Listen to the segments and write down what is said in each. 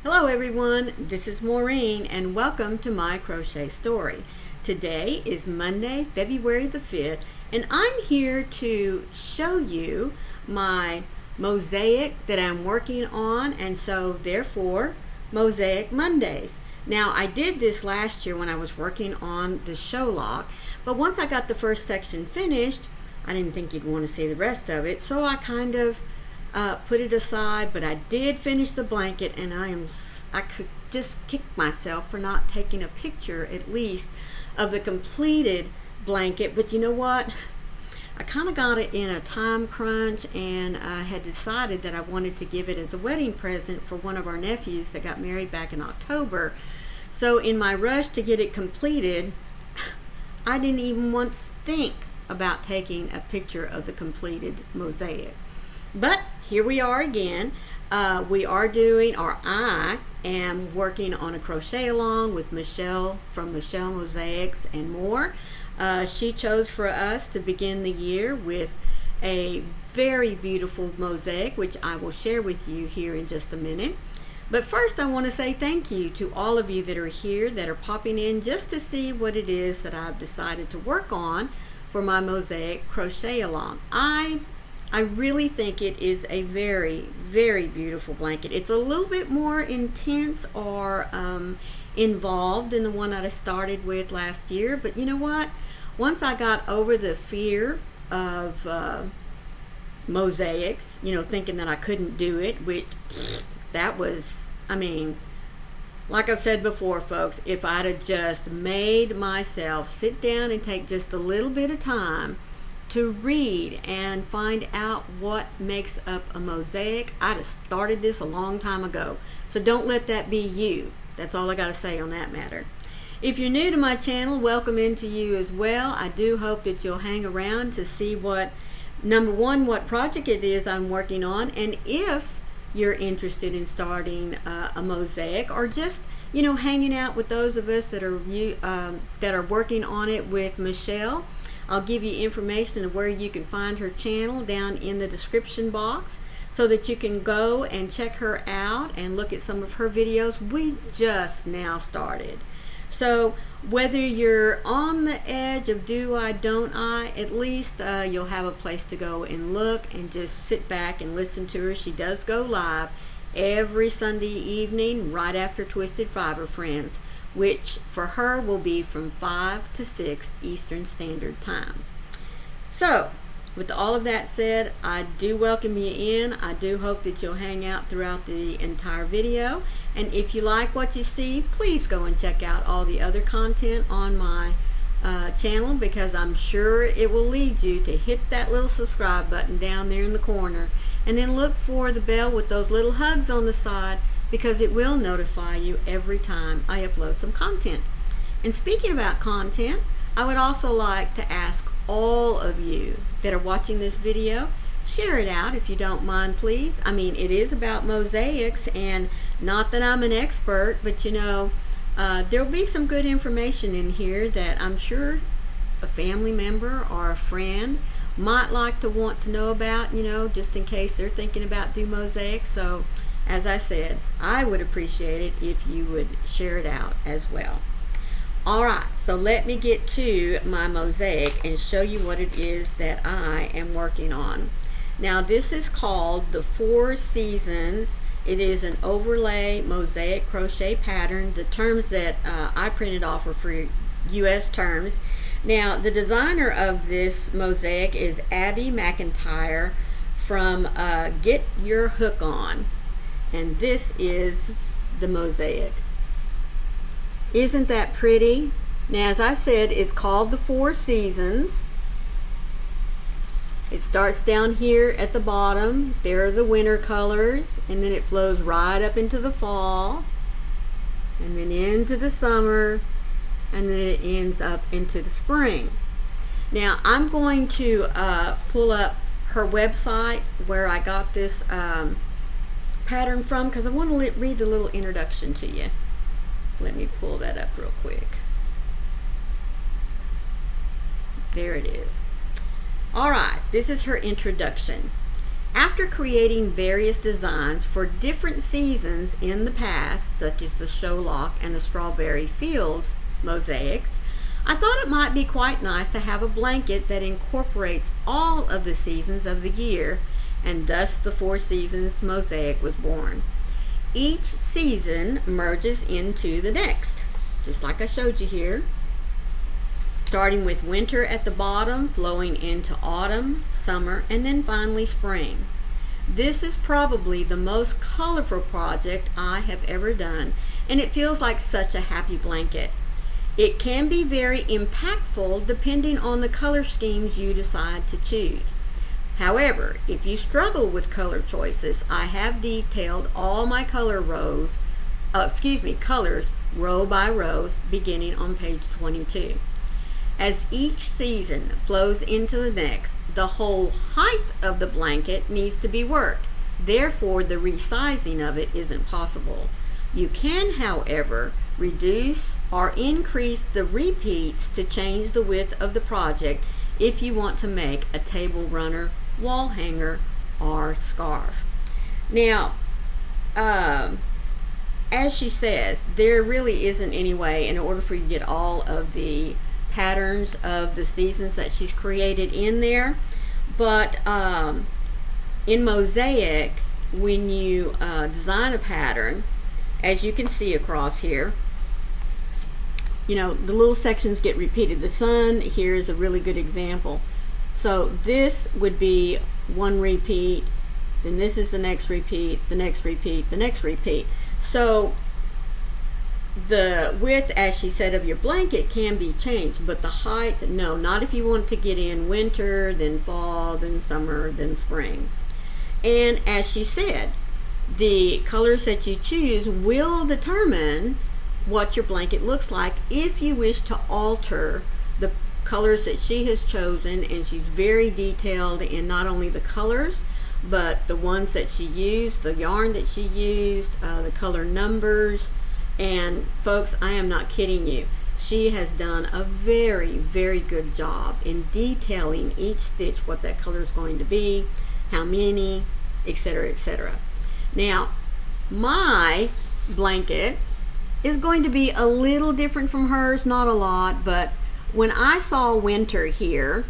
Hello everyone, this is Maureen and welcome to My Crochet Story. Today is Monday, February the 5th, and I'm here to show you my mosaic that I'm working on, and so therefore Mosaic Mondays. Now I did this last year when I was working on the show lock, but once I got the first section finished, I didn't think you'd want to see the rest of it, so I kind of put it aside, but I did finish the blanket, and I could just kick myself for not taking a picture at least of the completed blanket. But you know what? I kind of got it in a time crunch, and I had decided that I wanted to give it as a wedding present for one of our nephews that got married back in October. So in my rush to get it completed, I didn't even once think about taking a picture of the completed mosaic. But here we are again. I am working on a crochet along with Michelle from Michelle Mosaics and more. She chose for us to begin the year with a very beautiful mosaic, which I will share with you here in just a minute. But first I want to say thank you to all of you that are here, that are popping in just to see what it is that I've decided to work on for my mosaic crochet along. I really think it is a very, very beautiful blanket. It's a little bit more intense or involved than the one that I started with last year, but you know what? Once I got over the fear of mosaics, thinking that I couldn't do it, which that was, like I've said before, folks, if I'd have just made myself sit down and take just a little bit of time to read and find out what makes up a mosaic, I'd have started this a long time ago. So don't let that be you. That's all I got to say on that matter. If you're new to my channel, welcome into you as well. I do hope that you'll hang around to see what project it is I'm working on, and if you're interested in starting a mosaic, or just hanging out with those of us that are working on it with Michelle. I'll give you information of where you can find her channel down in the description box so that you can go and check her out and look at some of her videos. We just now started. So whether you're on the edge of do I, don't I, at least you'll have a place to go and look and just sit back and listen to her. She does go live every Sunday evening right after Twisted Fiber Friends, which for her will be from 5 to 6 Eastern Standard Time. So, with all of that said, I do welcome you in. I do hope that you'll hang out throughout the entire video. And if you like what you see, please go and check out all the other content on my channel, because I'm sure it will lead you to hit that little subscribe button down there in the corner. And then look for the bell with those little hugs on the side, because it will notify you every time I upload some content. And speaking about content, I would also like to ask all of you that are watching this video, share it out if you don't mind, please. It is about mosaics, and not that I'm an expert, but there'll be some good information in here that I'm sure a family member or a friend might like to want to know about, just in case they're thinking about doing mosaics. So as I said, I would appreciate it if you would share it out as well. Alright, so let me get to my mosaic and show you what it is that I am working on. Now this is called the 4 Seasons. It is an overlay mosaic crochet pattern. The terms that I printed off are for US terms. Now the designer of this mosaic is Abby McIntyre from Get Your Hook On. And this is the mosaic. Isn't that pretty? Now, as I said, it's called the 4 Seasons. It starts down here at the bottom. There are the winter colors, and then it flows right up into the fall, and then into the summer, and then it ends up into the spring. Now, I'm going to pull up her website where I got this pattern from, because I want to read the little introduction to you. Let me pull that up real quick. There it is. Alright, this is her introduction. After creating various designs for different seasons in the past, such as the Sherlock and the Strawberry Fields mosaics, I thought it might be quite nice to have a blanket that incorporates all of the seasons of the year, and thus the 4 Seasons mosaic was born. Each season merges into the next, just like I showed you here, starting with winter at the bottom, flowing into autumn, summer, and then finally spring. This is probably the most colorful project I have ever done, and it feels like such a happy blanket. It can be very impactful depending on the color schemes you decide to choose. However, if you struggle with color choices, I have detailed all my colors row by row, beginning on page 22. As each season flows into the next, the whole height of the blanket needs to be worked. Therefore, the resizing of it isn't possible. You can, however, reduce or increase the repeats to change the width of the project if you want to make a table runner, wall hanger, or scarf. Now, as she says, there really isn't any way in order for you to get all of the patterns of the seasons that she's created in there, but in Mosaic, when you design a pattern, as you can see across here, you know, the little sections get repeated. The sun here is a really good example. So this would be one repeat, then this is the next repeat, the next repeat, the next repeat. So the width, as she said, of your blanket can be changed, but the height, no, not if you want to get in winter, then fall, then summer, then spring. And as she said, the colors that you choose will determine what your blanket looks like if you wish to alter the colors that she has chosen. And she's very detailed in not only the colors, but the ones that she used, the yarn that she used, the color numbers. And folks, I am not kidding you. She has done a very, very good job in detailing each stitch, what that color is going to be, how many, etc., etc. Now, my blanket is going to be a little different from hers, not a lot, but when I saw winter here,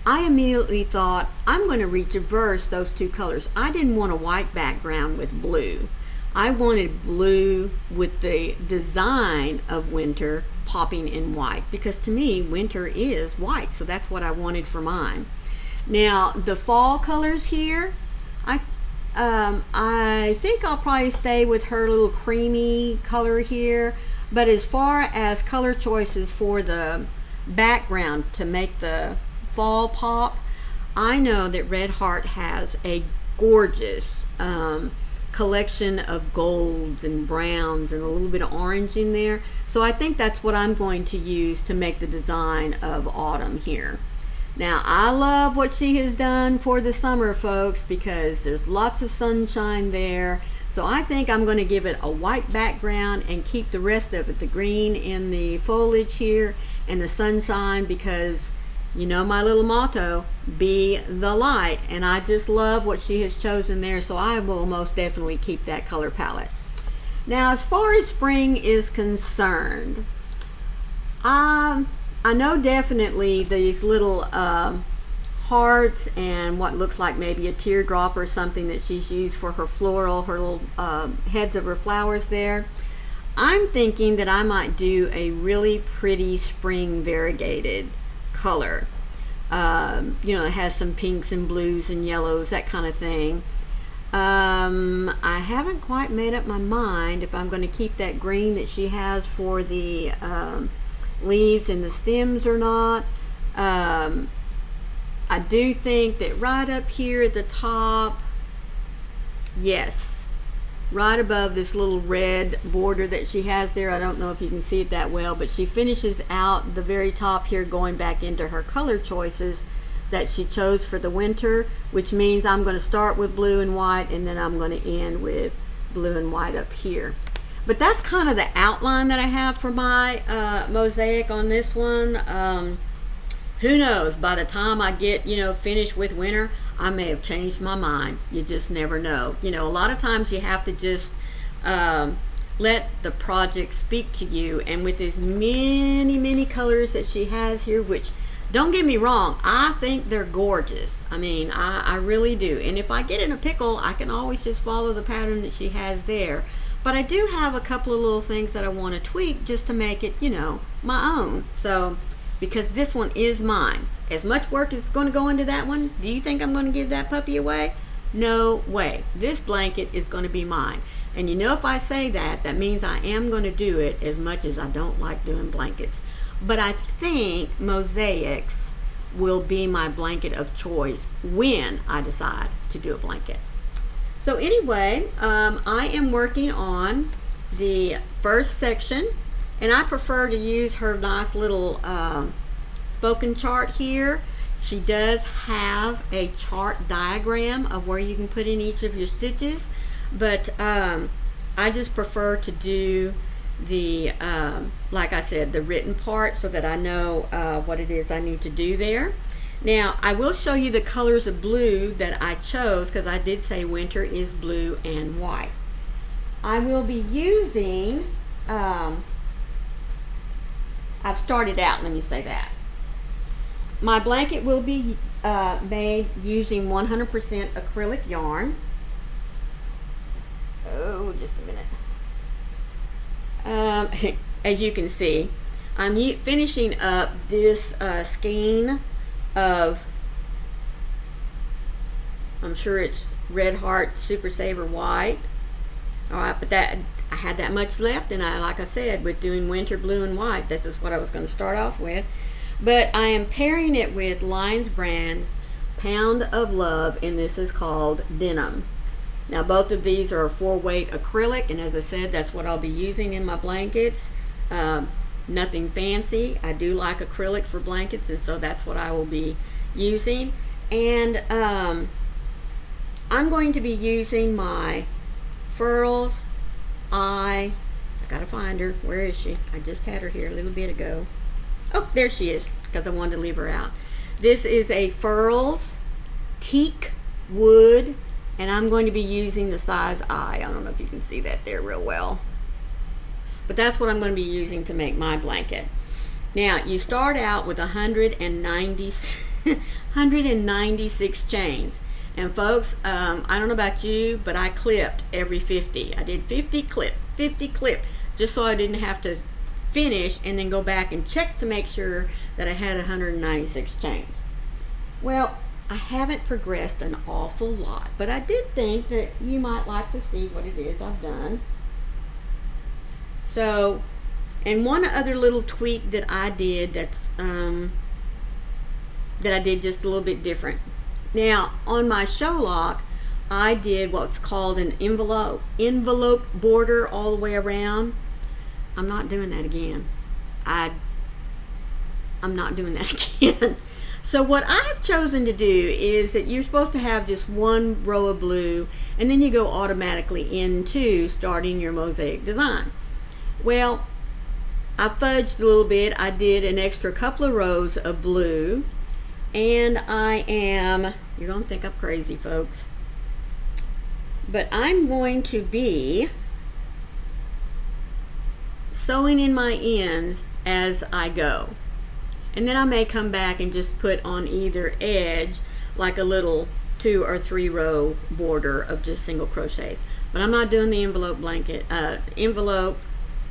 I immediately thought, I'm going to reverse those 2 colors. I didn't want a white background with blue. I wanted blue with the design of winter popping in white, because to me, winter is white, so that's what I wanted for mine. Now, the fall colors here, I think I'll probably stay with her little creamy color here, but as far as color choices for the background to make the fall pop, I know that Red Heart has a gorgeous collection of golds and browns and a little bit of orange in there. So I think that's what I'm going to use to make the design of autumn here. Now, I love what she has done for the summer, folks, because there's lots of sunshine there. So I think I'm going to give it a white background and keep the rest of it, the green in the foliage here and the sunshine, because you know my little motto, be the light, and I just love what she has chosen there, so I will most definitely keep that color palette. Now, as far as spring is concerned, I know definitely these little hearts and what looks like maybe a teardrop or something that she's used for her floral, her little heads of her flowers there. I'm thinking that I might do a really pretty spring variegated color. You know, it has some pinks and blues and yellows, that kind of thing. I haven't quite made up my mind if I'm going to keep that green that she has for the leaves and the stems or not. I do think that right up here at the top, yes, right above this little red border that she has there, I don't know if you can see it that well, but she finishes out the very top here going back into her color choices that she chose for the winter, which means I'm going to start with blue and white and then I'm going to end with blue and white up here. But that's kind of the outline that I have for my mosaic on this one. who knows, by the time I get, finished with winter, I may have changed my mind. You just never know. A lot of times you have to just let the project speak to you. And with as many colors that she has here, which, don't get me wrong, I think they're gorgeous. I really do. And if I get in a pickle, I can always just follow the pattern that she has there. But I do have a couple of little things that I want to tweak just to make it, my own. So, because this one is mine. As much work is going to go into that one, do you think I'm going to give that puppy away? No way. This blanket is going to be mine. And if I say that, that means I am going to do it, as much as I don't like doing blankets. But I think MOSAICS will be my blanket of choice when I decide to do a blanket. So anyway, I am working on the first section, and I prefer to use her nice little spoken chart here. She does have a chart diagram of where you can put in each of your stitches, but I just prefer to do the, like I said, the written part so that I know what it is I need to do there. Now, I will show you the colors of blue that I chose, because I did say winter is blue and white. I will be using, I've started out, let me say that. My blanket will be made using 100% acrylic yarn. Oh, just a minute. As you can see, I'm finishing up this skein of, I'm sure it's Red Heart Super Saver White. All right, but that, I had that much left, and like I said, with doing winter blue and white, this is what I was going to start off with. But I am pairing it with Lions Brand's Pound of Love, and this is called Denim. Now, both of these are 4-weight acrylic, and as I said, that's what I'll be using in my blankets. Nothing fancy. I do like acrylic for blankets, and so that's what I will be using. And I'm going to be using my Furls. I gotta find her. Where is she? I just had her here a little bit ago. Oh, there she is, because I wanted to leave her out. This is a Furls teak wood, and I'm going to be using the size I. I don't know if you can see that there real well. But that's what I'm going to be using to make my blanket. Now, you start out with 196 chains. And folks, I don't know about you, but I clipped every 50. I did 50 clip, just so I didn't have to finish and then go back and check to make sure that I had 196 chains. Well, I haven't progressed an awful lot, but I did think that you might like to see what it is I've done. So, and one other little tweak that I did that's that I did just a little bit different. Now, on my show lock, I did what's called an envelope border all the way around. I'm not doing that again. I'm not doing that again. So what I've chosen to do is that you're supposed to have just one row of blue, and then you go automatically into starting your mosaic design. Well, I fudged a little bit. I did an extra couple of rows of blue, and you're going to think I'm crazy, folks, but I'm going to be sewing in my ends as I go. And then I may come back and just put on either edge like a little 2 or 3 row border of just single crochets. But I'm not doing the envelope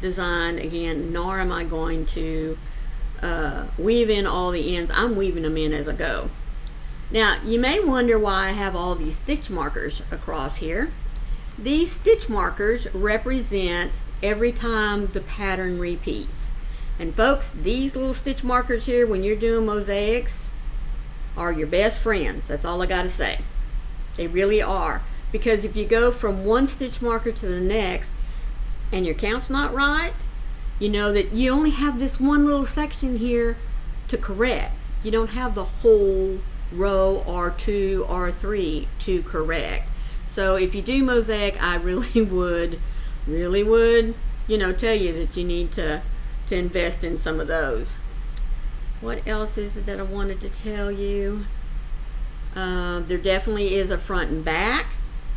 design again, nor am I going to weave in all the ends. I'm weaving them in as I go. Now, you may wonder why I have all these stitch markers across here. These stitch markers represent every time the pattern repeats. And folks, these little stitch markers here, when you're doing mosaics, are your best friends. That's all I gotta say. They really are. Because if you go from one stitch marker to the next and your count's not right, you know that you only have this one little section here to correct. You don't have the whole row or 2 or 3 to correct. So if you do mosaic, I really would, tell you that you need to invest in some of those. What else is it that I wanted to tell you? There definitely is a front and back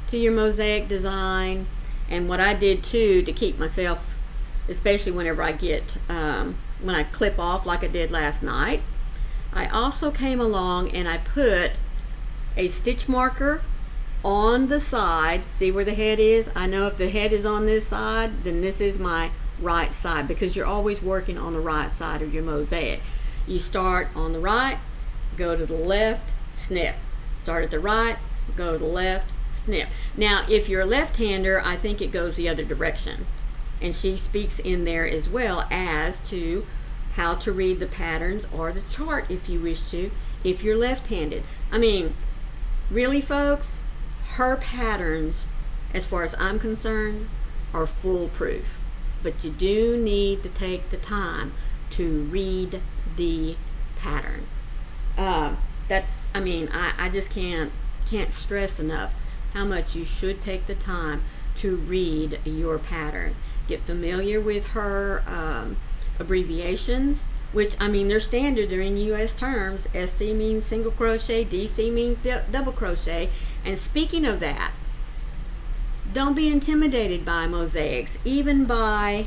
to your mosaic design. And what I did too to keep myself, especially whenever I get, when I clip off like I did last night, I also came along and I put a stitch marker on the side. See where the head is? I know if the head is on this side, then this is my right side, because you're always working on the right side of your mosaic. You start on the right, go to the left, snip. Start at the right, go to the left, snip. Now, if you're a left-hander, I think it goes the other direction. And she speaks in there as well as to how to read the patterns or the chart if you wish to, if you're left-handed. I mean, really, folks, her patterns, as far as I'm concerned, are foolproof. But you do need to take the time to read the pattern. I just can't stress enough how much you should take the time to read your pattern. Get familiar with her abbreviations, which, I mean, they're standard. They're in U.S. terms. SC means single crochet, DC means double crochet. And speaking of that, don't be intimidated by mosaics, even by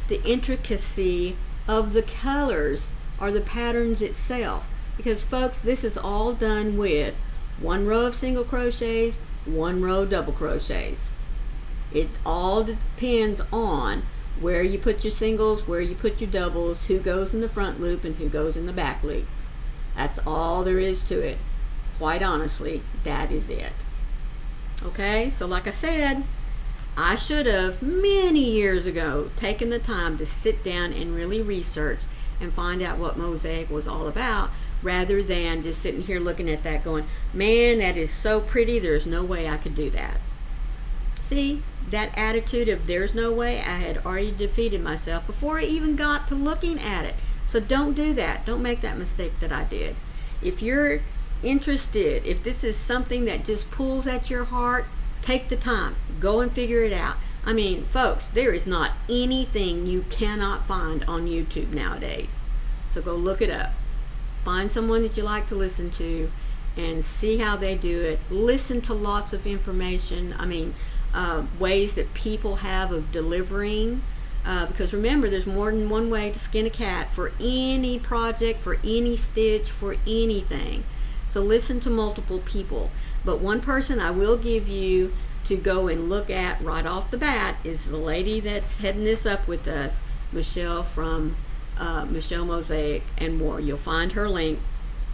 the intricacy of the colors or the patterns itself. Because, folks, this is all done with 1 row of single crochets, 1 row double crochets. It all depends on where you put your singles, where you put your doubles, who goes in the front loop and who goes in the back loop. That's all there is to it. Quite honestly, that is it. Okay, so like I said, I should have many years ago taken the time to sit down and really research and find out what mosaic was all about, rather than just sitting here looking at that going, man, that is so pretty, there's no way I could do that. See, that attitude of there's no way, I had already defeated myself before I even got to looking at it. So don't do that. Don't make that mistake that I did. If you're interested, if this is something that just pulls at your heart, take the time. Go and figure it out. I mean, folks, there is not anything you cannot find on YouTube nowadays. So go look it up. Find someone that you like to listen to and see how they do it. Listen to lots of information. I mean, ways that people have of delivering. Because remember, there's more than one way to skin a cat for any project, for any stitch, for anything. So listen to multiple people. But one person I will give you to go and look at right off the bat is the lady that's heading this up with us, Michelle from Michelle Mosaic and More. You'll find her link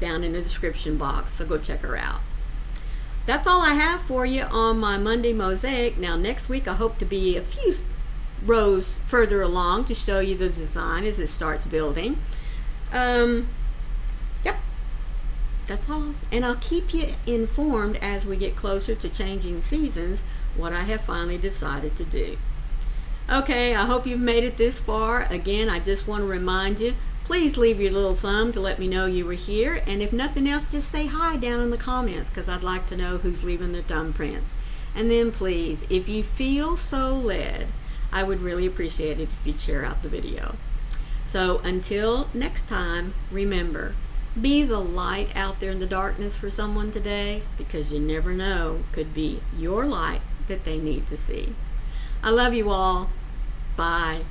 down in the description box, so go check her out. That's all I have for you on my Monday mosaic. Now next week I hope to be a few rows further along to show you the design as it starts building. Yep, that's all. And I'll keep you informed as we get closer to changing seasons, what I have finally decided to do. Okay, I hope you've made it this far. Again, I just want to remind you, please leave your little thumb to let me know you were here. And if nothing else, just say hi down in the comments, because I'd like to know who's leaving their thumbprints. And then please, if you feel so led, I would really appreciate it if you'd share out the video. So until next time, remember, be the light out there in the darkness for someone today, because you never know, could be your light that they need to see. I love you all. Bye.